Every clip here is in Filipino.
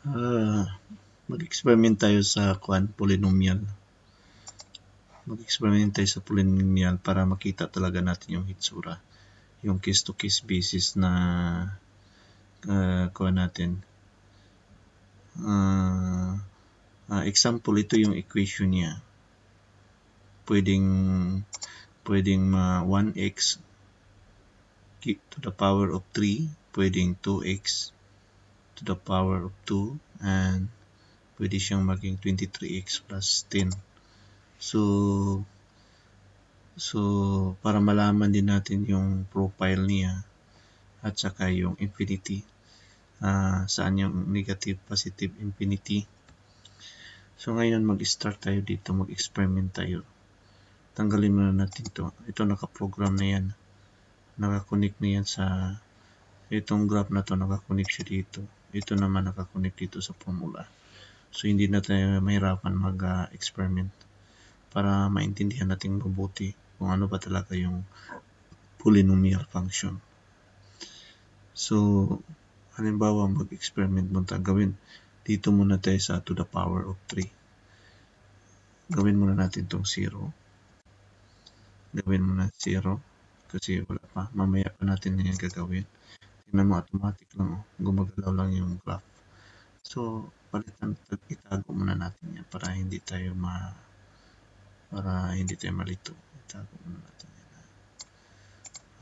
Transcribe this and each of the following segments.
Mag-experiment tayo sa polynomial. Mag-experiment tayo sa polynomial para makita talaga natin yung hitsura. Yung case-to-case basis na natin. Example, ito yung equation niya. Pwedeng 1x to the power of 3, pwedeng 2x to the power of 2, and pwede siyang maging 23x plus 10. So para malaman din natin yung profile niya at saka yung infinity, saan yung negative, positive, infinity. So ngayon mag-start tayo dito, mag-experiment tayo. Tanggalin muna natin to. Ito naka-program na yan. Naka-connect na yan sa itong graph na to, naka-connect siya dito. Ito naman naka-connect dito sa formula. So hindi na tayo mahirapan mag-experiment para maintindihan natin mabuti kung ano ba talaga yung polynomial function. So halimbawa mag-experiment mo tayo, gawin dito muna tayo sa to the power of 3. Gawin muna natin tong 0. Gawin muna 0 kasi wala pa, mamaya pa natin na yan gagawin. Tingnan mo, automatic lang, gumagalaw lang yung graph. So palitan, itago muna natin yan para hindi tayo malito. Itago muna natin yan.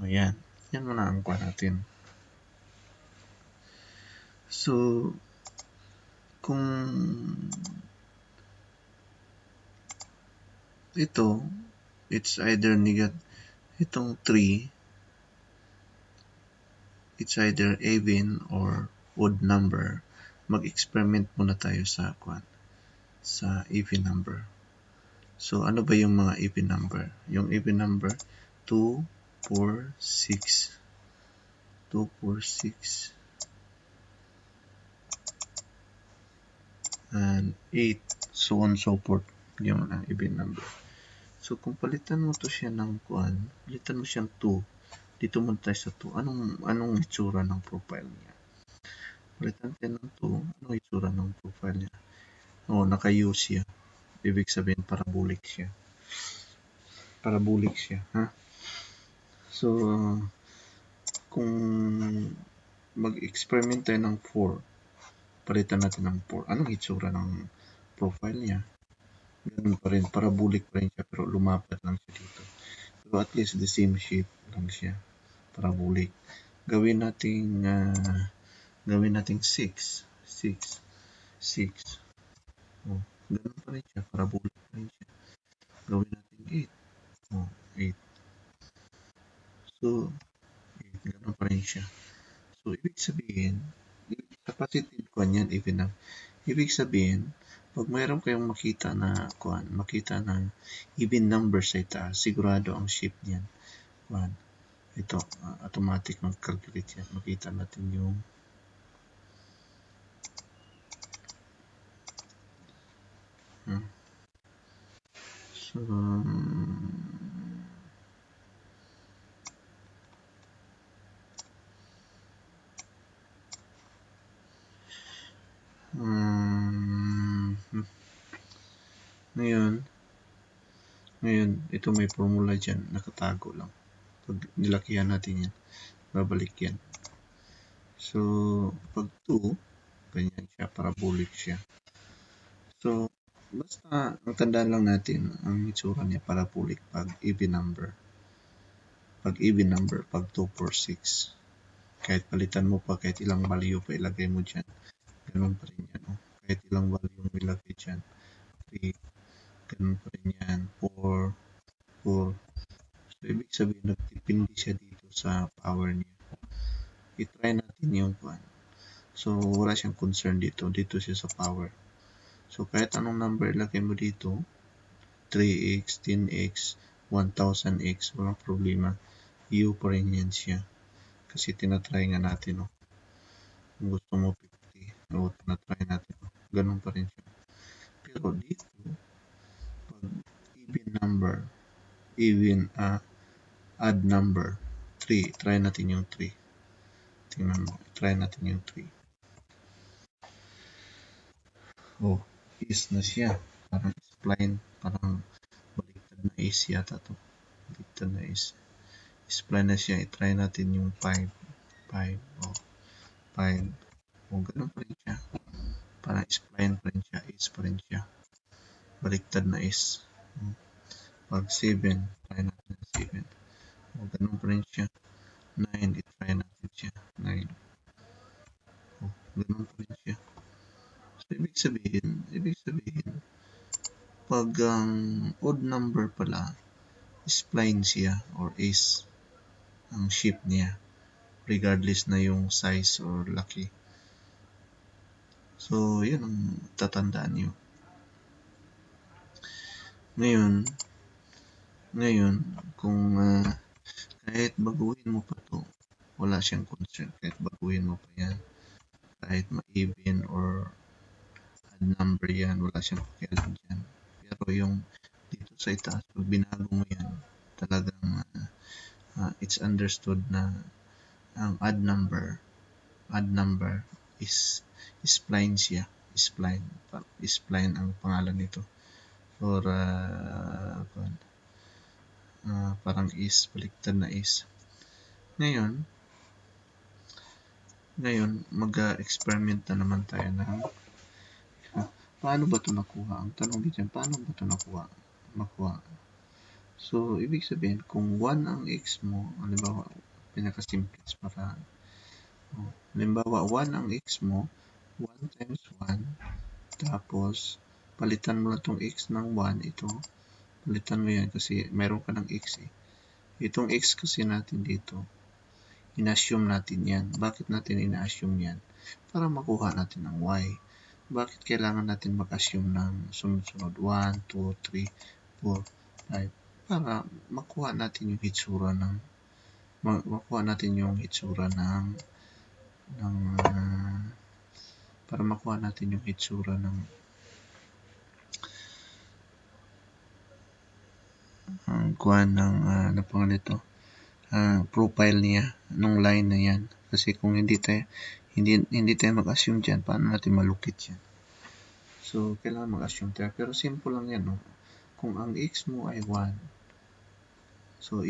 Ayan, yan muna ang kuha natin. So kung ito, it's either itong 3, it's either even or odd number. Mag-experiment muna tayo sa even number. So ano ba yung mga even number? Yung even number 2, 4, 6. 2, 4, 6 and 8, so on so forth. Yung ang even number. So kung palitan mo to siya ng palitan mo siyang 2, dito mo tayo sa 2. Anong itsura ng profile niya? Palitan tayo ng 2, anong itsura ng profile niya? Naka-U siya. Ibig sabihin parabolic siya. Parabolic siya, ha? So kung mag-experiment tayo ng 4, palitan natin ng 4. Anong itsura ng profile niya? Ganun pa rin, parabolic pa rin siya pero lumapat lang siya dito. So at least the same shape lang siya, parabolic. Gawin nating 6. Ganun pa rin siya, parabolic pa rin siya. Gawin natin 8. 8. So 8, ganun pa rin siya. So ibig sabihin, sa positive yan, even na. Ibig sabihin, pag mayroon kayong makita na even number sa itaas, sigurado ang shape niyan. Ito, automatic mag-calculate yan. Makita natin yung so ngayon ito may formula dyan, nakatago lang. Pag nilakihan natin yan, babalik yan. So pag 2, ganyan siya, parabolic siya. So basta ang tandaan lang natin, ang itsura niya parabolic pag even number. Pag even number, pag 2, 4, 6. Kahit palitan mo pa, kahit ilang value pa ilagay mo dyan, ganun pa rin yan. Kahit ilang value mo ilagay dyan, 3, ganun pa rin yan, 4. So ibig sabihin, nagtipindi siya dito sa power niya. I-try natin yung So wala siyang concern dito siya sa power. So kahit anong number ilagay mo dito, 3x, 10x, 1000x, walang problema. U pa rin yan siya. Kasi tinatry nga natin, Kung gusto mo 50, tinatry natin, Ganun pa rin siya. Pero dito, pag even number, odd number, 3, try natin yung 3. Tingnan mo, try natin yung 3. Oh, is na siya. Parang spline, parang baliktad na is yata to. Baliktad na is. Spline na siya. I-try natin yung 5. 5. Oh, 5. Oh, ganun pa rin siya. Parang spline pa rin siya. Is pa rin siya. Baliktad na is. Pag 7, try natin 7. Oh, ganun pa rin siya. 9, i-try natin siya. 9. Oh, ganun pa rin siya. So, ibig sabihin, pag ang odd number pala, spline siya or is ang shape niya. Regardless na yung size or laki. So, yun ang tatandaan nyo. Ngayon, kung kahit baguhin mo pa to, wala siyang concern. Kahit baguhin mo pa yan, kahit ma-even or odd number yan, wala siyang pakialam dyan. Pero yung dito sa itaas, pag binago mo yan, talagang it's understood na ang odd number is spline siya. Spline ang pangalan nito. Or parang is, baliktad na is. Ngayon mag-experiment na naman tayo ng paano ba ito nakuha? Ang tanong dito, paano ba ito makuha? So, ibig sabihin, kung 1 ang x mo, halimbawa, pinaka-simplest para, halimbawa, 1 ang x mo, 1 times 1, tapos, palitan mo na itong x ng 1, ito, palitan mo yan kasi meron ka ng x eh. Itong x kasi natin dito, in-assume natin yan. Bakit natin in-assume yan? Para makuha natin ang y. Bakit kailangan natin mag-assume ng sunod-sunod? 1, 2, 3, 4, 5. Para makuha natin yung hitsura ng para makuha natin yung hitsura ng profile niya nung line na yan. Kasi kung hindi tayo mag-assume dyan, paano natin malukit yan? So, kailangan mag-assume tayo. Pero simple lang yan, no? Kung ang x mo ay 1, so,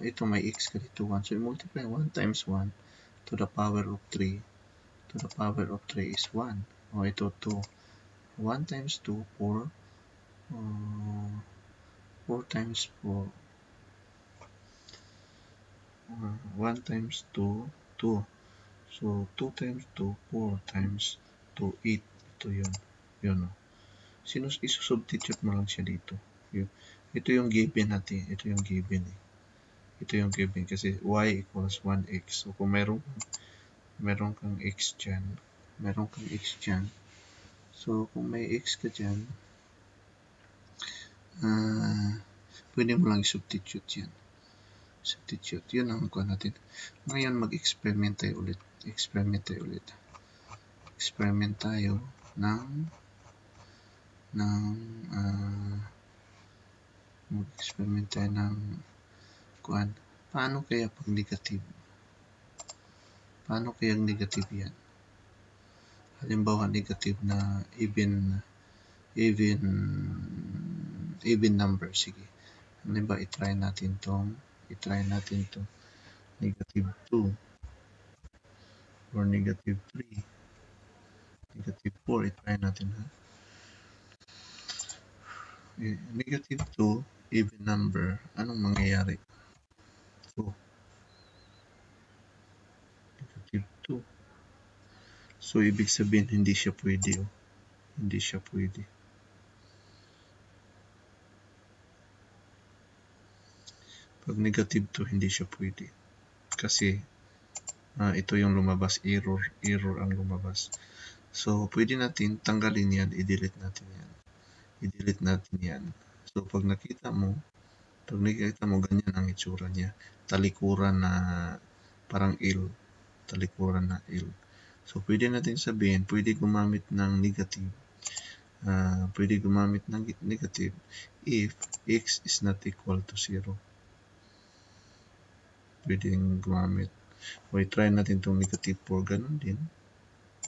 ito may x ka dito 1. So, i-multiply 1 times 1 to the power of 3. To the power of 3 is 1. O, ito 2. 1 times 2, 4. 4 times 4. 1 times 2, 2. So, 2 times 2, 4 times 2, 8. Ito yun. Yun, no? Isusubstitute mo lang siya dito. Ito yung given natin. Ito yung given kasi y equals 1x. So, kung meron kang x dyan. So, kung may x ka dyan, pwede mo lang i-substitute yan. Yun ang kuha natin. Ngayon, mag-experiment tayo ulit. Experiment tayo mag-experiment tayo ng kuhan. Paano kaya pag negative? Paano kaya negative yan? Halimbawa, negative na even number. Sige. Halimbawa, i-try natin to negative 2 or negative 3, negative 4. I-try natin ha. Negative 2, even number. Anong mangyayari? So, negative 2. So, ibig sabihin, hindi siya pwede. Hindi siya pwede. Pag negative 2, hindi siya pwede. Kasi, ito yung lumabas. Error ang lumabas. So, pwede natin tanggalin yan. I-delete natin yan. So, pag nakita mo, ganyan ang itsura niya. Talikuran na parang L. So, pwede natin sabihin, pwede gumamit ng negative. If x is not equal to 0. Pwede gumamit. O, i-try natin itong negative 4. Ganun din.